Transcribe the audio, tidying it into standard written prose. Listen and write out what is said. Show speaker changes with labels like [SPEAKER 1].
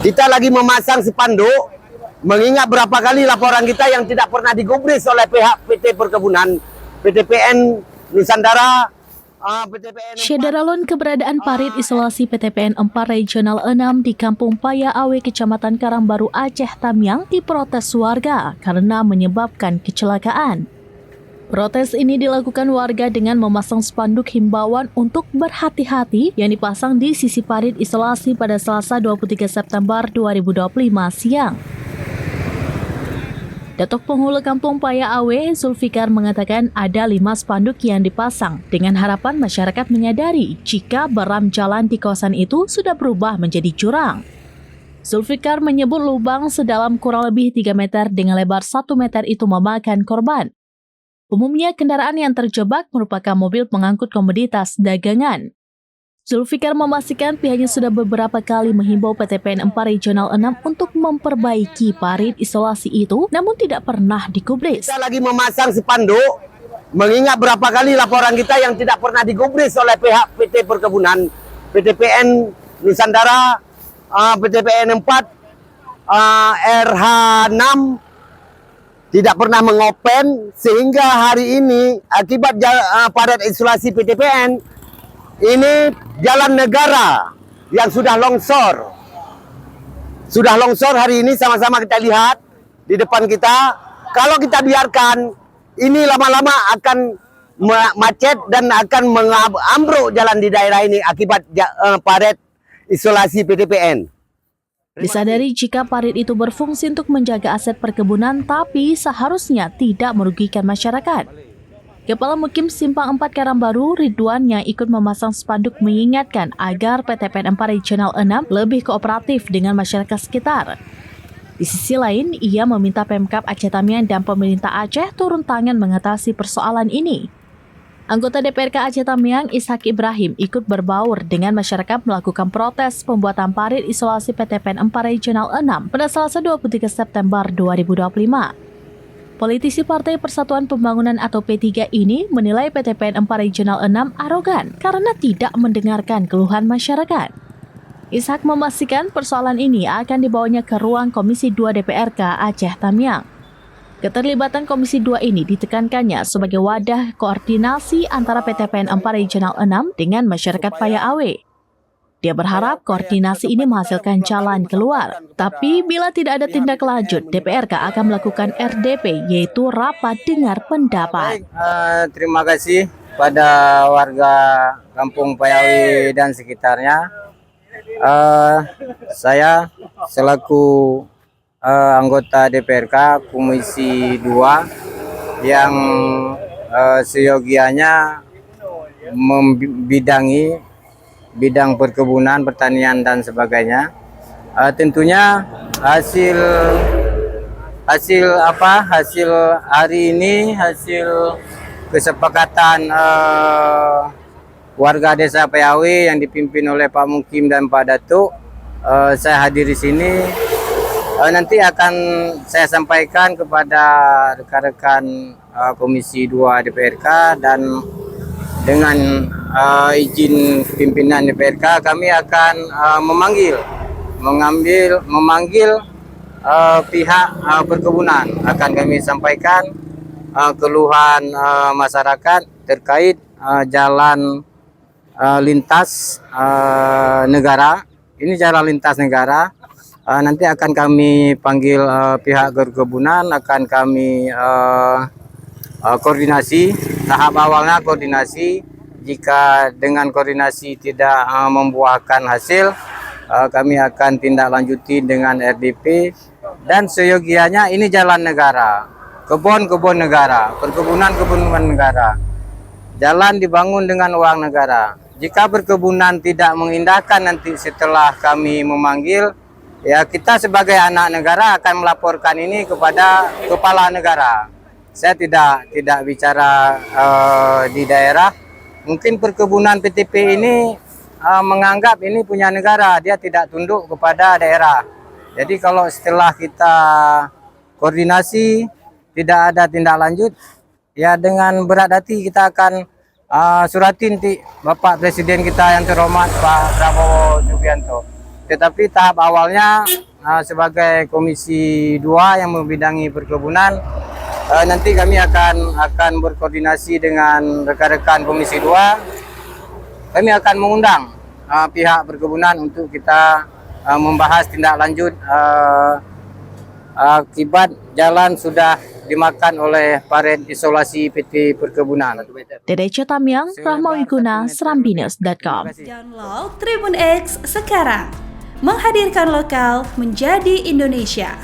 [SPEAKER 1] Kita lagi memasang spanduk, mengingat berapa kali laporan kita yang tidak pernah digubris oleh pihak PT Perkebunan, PTPN Nusantara, PTPN 4.
[SPEAKER 2] Syederalun keberadaan parit isolasi PTPN 4 Regional 6 di Kampung Paya Awe, Kecamatan Karangbaru, Aceh Tamiang diprotes warga karena menyebabkan kecelakaan. Protes ini dilakukan warga dengan memasang spanduk himbauan untuk berhati-hati yang dipasang di sisi parit isolasi pada Selasa 23 September 2025 siang. Datuk Penghulu Kampung Paya Awe, Zulfikar, mengatakan ada 5 spanduk yang dipasang dengan harapan masyarakat menyadari jika beram jalan di kawasan itu sudah berubah menjadi jurang. Zulfikar menyebut lubang sedalam kurang lebih 3 meter dengan lebar 1 meter itu memakan korban. Umumnya kendaraan yang terjebak merupakan mobil pengangkut komoditas dagangan. Zulfikar memastikan pihaknya sudah beberapa kali menghimbau PTPN 4 Regional 6 untuk memperbaiki parit isolasi itu, namun tidak pernah digubris.
[SPEAKER 1] Kita lagi memasang spanduk, mengingat berapa kali laporan kita yang tidak pernah digubris oleh pihak PT Perkebunan, PTPN Nusantara, PTPN 4, RH6, tidak pernah mengopen, sehingga hari ini akibat parit isolasi PTPN, ini jalan negara yang sudah longsor. Sudah longsor hari ini, sama-sama kita lihat di depan kita. Kalau kita biarkan, ini lama-lama akan macet dan akan mengambruk jalan di daerah ini akibat parit isolasi PTPN.
[SPEAKER 2] Disadari jika parit itu berfungsi untuk menjaga aset perkebunan, tapi seharusnya tidak merugikan masyarakat. Kepala Mukim Simpang 4 Karangbaru, Ridwan, yang ikut memasang spanduk mengingatkan agar PTPN 4 Regional 6 lebih kooperatif dengan masyarakat sekitar. Di sisi lain, ia meminta Pemkab Aceh Tamiang dan pemerintah Aceh turun tangan mengatasi persoalan ini. Anggota DPRK Aceh Tamiang, Ishak Ibrahim, ikut berbaur dengan masyarakat melakukan protes pembuatan parit isolasi PTPN 4 Regional 6 pada Selasa 23 September 2025. Politisi Partai Persatuan Pembangunan atau P3 ini menilai PTPN 4 Regional 6 arogan karena tidak mendengarkan keluhan masyarakat. Ishak memastikan persoalan ini akan dibawanya ke ruang Komisi 2 DPRK Aceh Tamiang. Keterlibatan Komisi 2 ini ditekankannya sebagai wadah koordinasi antara PTPN 4 Regional 6 dengan masyarakat Paya Awe. Dia berharap koordinasi ini menghasilkan jalan keluar. Tapi bila tidak ada tindak lanjut, DPRK akan melakukan RDP, yaitu rapat dengar pendapat.
[SPEAKER 3] Terima kasih pada warga Kampung Paya Awe dan sekitarnya. Saya selaku anggota DPRK Komisi 2 yang seyogianya membidangi bidang perkebunan, pertanian dan sebagainya. Tentunya hasil hari ini, hasil kesepakatan warga Desa Paya Awe yang dipimpin oleh Pak Mukim dan Pak Datuk, saya hadir di sini. Nanti akan saya sampaikan kepada rekan-rekan Komisi 2 DPRK, dan dengan izin pimpinan DPRK kami akan memanggil pihak perkebunan. Akan kami sampaikan keluhan masyarakat terkait jalan lintas negara. Ini jalan lintas negara. Nanti akan kami panggil pihak perkebunan, akan kami koordinasi. Tahap awalnya koordinasi. Jika dengan koordinasi tidak membuahkan hasil, kami akan tindak lanjuti dengan RDP. Dan seyogianya ini jalan negara, kebun negara, perkebunan negara. Jalan dibangun dengan uang negara. Jika perkebunan tidak mengindahkan, nanti setelah kami memanggil, ya, kita sebagai anak negara akan melaporkan ini kepada kepala negara. Saya tidak bicara di daerah. Mungkin perkebunan PTP ini menganggap ini punya negara, dia tidak tunduk kepada daerah. Jadi kalau setelah kita koordinasi tidak ada tindak lanjut, ya dengan berat hati kita akan suratin Bapak Presiden kita yang terhormat Pak Prabowo Subianto. tetapi tahap awalnya sebagai Komisi 2 yang membidangi perkebunan, nanti kami akan berkoordinasi dengan rekan-rekan Komisi 2. Kami akan mengundang pihak perkebunan untuk kita membahas tindak lanjut akibat jalan sudah dimakan oleh parit isolasi PT Perkebunan.
[SPEAKER 2] Dede Tamiang, Rahma Wiguna, serambinews.com.
[SPEAKER 4] Download Tribun X sekarang, menghadirkan lokal menjadi Indonesia.